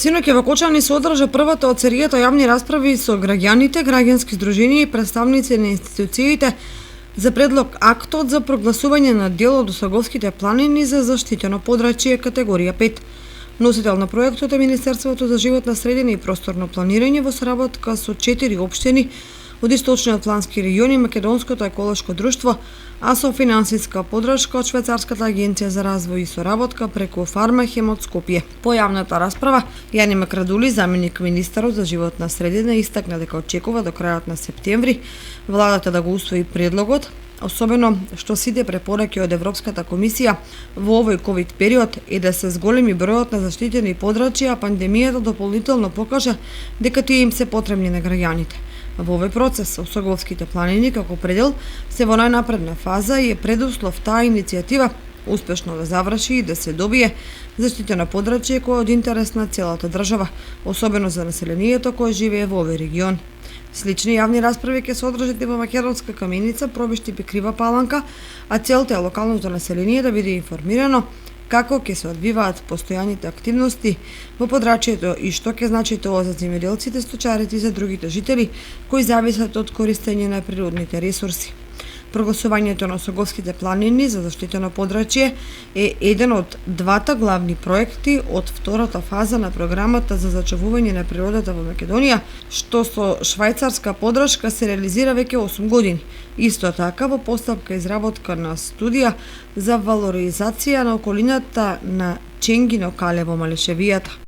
Синоќ во Кочани се одржа првата од серијата јавни расправи со граѓаните, граѓански здруженија и представници на институциите за предлог актот за прогласување на дел од Осоговските планини за заштитено подрачје категорија 5. Носител на проектот е Министерството за животна средина и просторно планирање во соработка со 4 општини од источниот плански регион и Македонското еколошко друштво, а со финансиска подршка од Швајцарската агенција за развој и соработка преку Фармахем од Скопје. По јавната расправа, Јани Макрадули, заменик министерот за животна средина, истакна дека очекува до крајот на септември владата да го усвои предлогот, особено што сите препораки од Европската комисија во овој ковид период е да се зголеми бројот на заштитени подрачја, а пандемијата дополнително покажа дека тие им се потребни на граѓаните. Во овој процес, Осоговските планини како предел се во најнапредна фаза и е предуслов таа иницијатива успешно да заврши и да се добие заштитено подрачје кое е од интерес на целата држава, особено за населението кое живее во овој регион. Слични јавни расправи ќе се одржат и во Македонска Каменица, Пробишти и Крива Паланка, а целта е локалното население да биде информирано како ќе се одвиваат постојаните активности во подрачјето и што ќе значи тоа за земјоделците, сточарите и за другите жители кои зависат од користење на природните ресурси. Прогласувањето на Осоговските планини за заштитено подрачје е еден од двата главни проекти од втората фаза на програмата за зачувување на природата во Македонија, што со швајцарска подршка се реализира веќе 8 години. Исто така во постапка изработка на студија за валоризација на околината на Ченгино кале во Малешевијата.